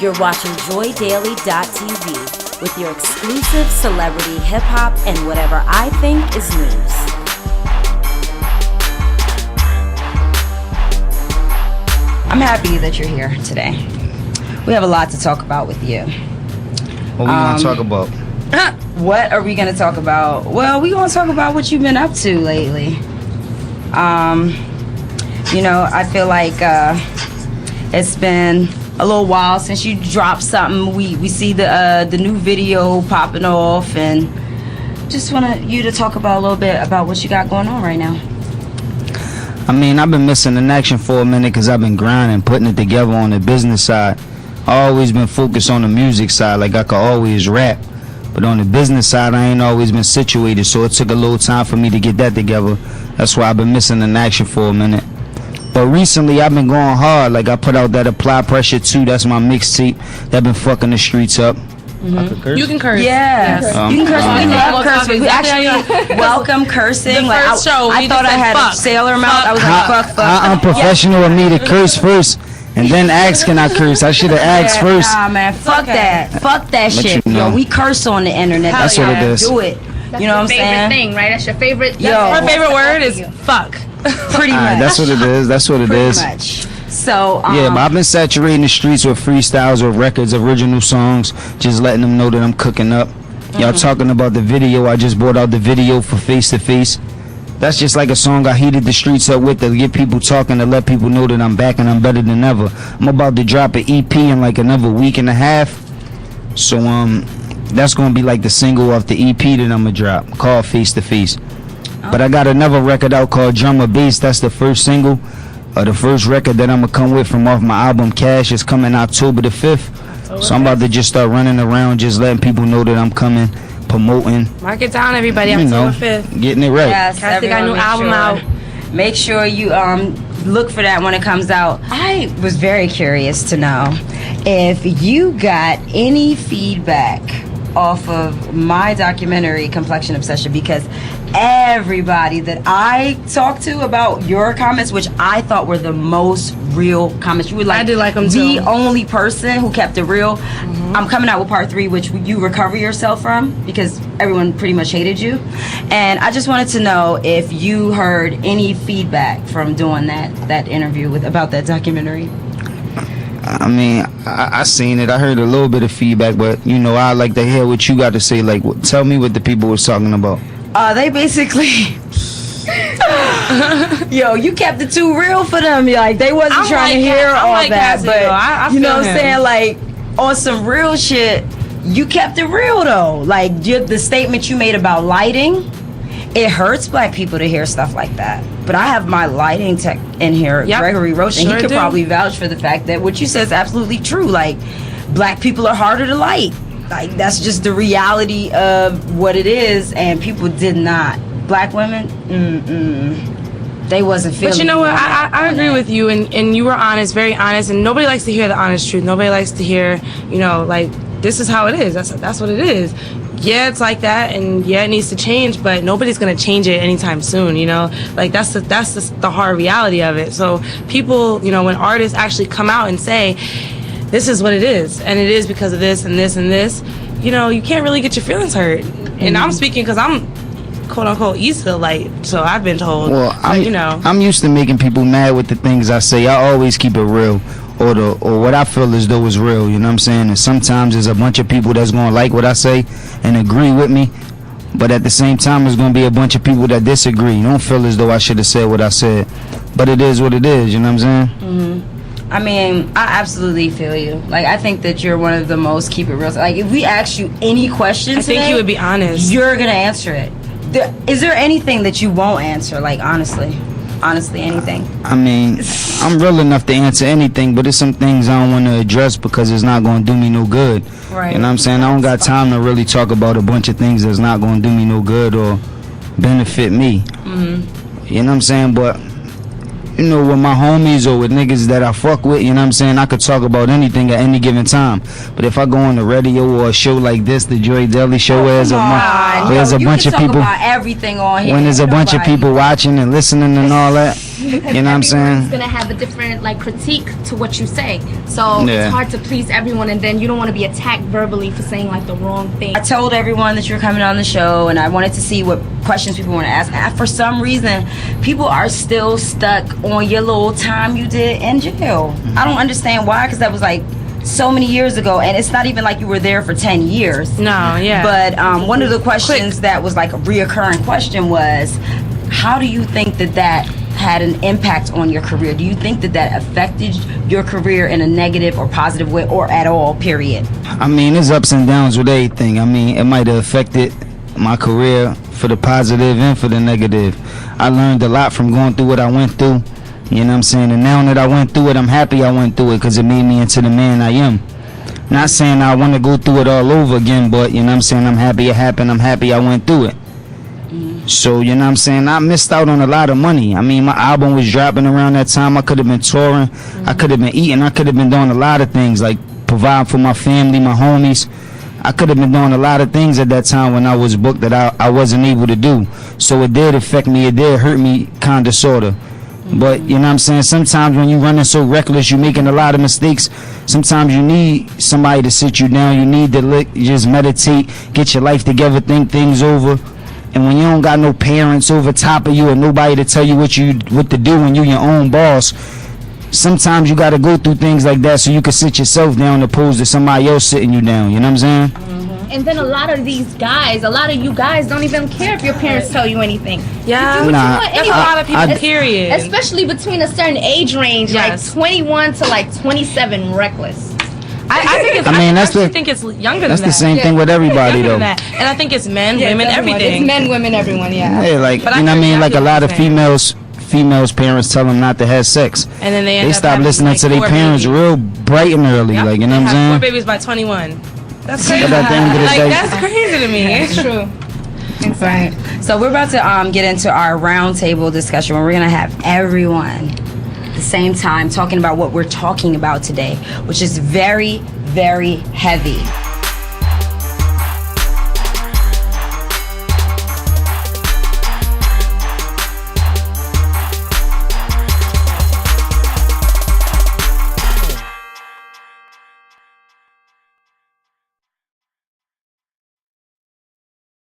You're watching JoyDaily.tv with your exclusive celebrity hip-hop and whatever I think is news. I'm happy that you're here today. We have a lot to talk about with you. What we going to talk about? What are we going to talk about? Well, we're going to talk about what you've been up to lately. I feel like it's been a little while since you dropped something. We see the new video popping off, and just wanted you to talk about a little bit about what you got going on right now. I mean, I've been missing in action for a minute because I've been grinding, putting it together on the business side. I always been focused on the music side, like I could always rap. But on the business side, I ain't always been situated, so it took a little time for me to get that together. That's why I've been missing in action for a minute. But recently, I've been going hard. Like, I put out that Apply Pressure 2. That's my mixtape. That been fucking the streets up. Mm-hmm. I could curse? You can curse. Yes. You can curse. We love cursing. We actually welcome cursing. Like, I thought I had a sailor mouth. I was like, fuck. I'm unprofessional of me to curse first and then ask, can I curse? I should have asked first. Nah, man. Fuck that. Fuck that shit. You know. Yo, we curse on the internet. That's what it is. Do it. You know what I'm saying? Favorite thing, right? That's your favorite. Her favorite word is fuck. Pretty much. That's what it is. That's what it is. Pretty much. So, Yeah, but I've been saturating the streets with freestyles, with records, original songs, just letting them know that I'm cooking up. Y'all talking about the video. I just brought out the video for Face to Face. That's just like a song I heated the streets up with to get people talking, to let people know that I'm back and I'm better than ever. I'm about to drop an EP in like another week and a half. So that's gonna be like the single off the EP that I'm gonna drop, called Face to Face. But I got another record out called Drummer Bass. That's the first single, the first record that I'm gonna come with from off my album Cash. Is coming October the 5th. So I'm about to just start running around, just letting people know that I'm coming, promoting. Mark it down, everybody. You know, October 5th. getting it right. yes, Cassidy got a new album out. Make sure you look for that when it comes out. I was very curious to know if you got any feedback off of my documentary Complexion Obsession, because everybody that I talked to about your comments, which I thought were the most real comments, you were like, I did like them the too. only person who kept it real. I'm coming out with part 3, which you recover yourself from, because everyone pretty much hated you. And I just wanted to know if you heard any feedback from doing that interview about that documentary. I mean, I seen it. I heard a little bit of feedback, but I like to hear what you got to say. Like, tell me what the people was talking about. They basically, yo, you kept it too real for them. Like, they wasn't trying to hear all that, Cassidy, but I you know feel what I'm saying? Like, on some real shit, you kept it real though. Like, the statement you made about lighting, it hurts black people to hear stuff like that. But I have my lighting tech in here, Gregory Roach, and he could probably vouch for the fact that what you said is absolutely true. Like, black people are harder to light. Like, that's just the reality of what it is, and people did not. Black women, they wasn't feeling. But you know what? I agree with you, and you were honest, very honest, and nobody likes to hear the honest truth. Nobody likes to hear, like, this is how it is. That's what it is. Yeah, it's like that, and yeah, it needs to change, but nobody's gonna change it anytime soon. Like, that's the hard reality of it. So people, when artists actually come out and say, this is what it is, and it is because of this and this and this, you can't really get your feelings hurt. And I'm speaking because I'm quote unquote east of the light, so I've been told. Well, but, I'm used to making people mad with the things I say. I always keep it real, or what I feel as though is real. You know what I'm saying? And sometimes there's a bunch of people that's gonna like what I say and agree with me, but at the same time, there's gonna be a bunch of people that disagree. You don't feel as though I should have said what I said, but it is what it is. You know what I'm saying? I mean, I absolutely feel you. Like, I think that you're one of the most keep it real. Like, if we ask you any questions I think today, you would be honest. You're gonna answer it. Is there anything that you won't answer? Like, honestly, anything? I mean, I'm real enough to answer anything, but there's some things I don't want to address because it's not going to do me no good. Right. You know what I'm saying? I don't got time to really talk about a bunch of things that's not going to do me no good or benefit me. You know what I'm saying? But with my homies or with niggas that I fuck with, you know what I'm saying, I could talk about anything at any given time. But if I go on the radio or a show like this, the Joy Daily Show, there's a bunch of people, about everything on here. when there's a bunch of people watching and listening and all that, Because You know what I'm saying? everyone's gonna have a different like critique to what you say, so Yeah. it's hard to please everyone, and then you don't want to be attacked verbally for saying like the wrong thing. I told everyone that you're coming on the show, and I wanted to see what questions people want to ask. And for some reason, people are still stuck on your little time you did in jail. I don't understand why, because that was like so many years ago, and it's not even like you were there for 10 years. No, yeah. But one of the questions that was like a reoccurring question was, how do you think that had an impact on your career? Do you think that affected your career in a negative or positive way, or at all, period? I mean, there's ups and downs with everything. I mean, it might have affected my career for the positive and for the negative. I learned a lot from going through what I went through. You know what I'm saying? And now that I went through it, I'm happy I went through it, because it made me into the man I am. Not saying I want to go through it all over again, but you know what I'm saying? I'm happy it happened. I'm happy I went through it. So, you know what I'm saying? I missed out on a lot of money. I mean, my album was dropping around that time. I could have been touring. I could have been eating. I could have been doing a lot of things, like providing for my family, my homies. I could have been doing a lot of things at that time when I was booked that I wasn't able to do. So it did affect me. It did hurt me, kind of, sort of. But, you know what I'm saying? Sometimes when you're running so reckless, you're making a lot of mistakes. Sometimes you need somebody to sit you down. You need to just meditate, get your life together, think things over. And when you don't got no parents over top of you or nobody to tell you what to do when you're your own boss, sometimes you got to go through things like that so you can sit yourself down opposed to somebody else sitting you down. You know what I'm saying? And then a lot of you guys don't even care if your parents tell you anything. Yeah. You do what Nah, you want That's anyway. a lot of people, period. Especially between a certain age range, Yes. like 21 to like 27, reckless. I think it's, I mean, I that's actually the- think it's younger than That's that. the same Yeah. thing with everybody, Younger though. than that. And I think it's men, Yeah, women, everyone. everything. It's men, women, everyone, yeah. Yeah, like, But I you know what I hear mean? Like a exactly lot what of you're saying. females parents tell them not to have sex. And then they end up stop having, listening like, to their 4 parents babies. real bright and early. Yep. Like, you know They what I'm have 4 saying? babies by 21. That's crazy. But at the end of the Like, day- that's crazy to me. It's true. Right. So we're about to get into our roundtable discussion where we're going to have everyone at the same time talking about what we're talking about today, which is very, very heavy.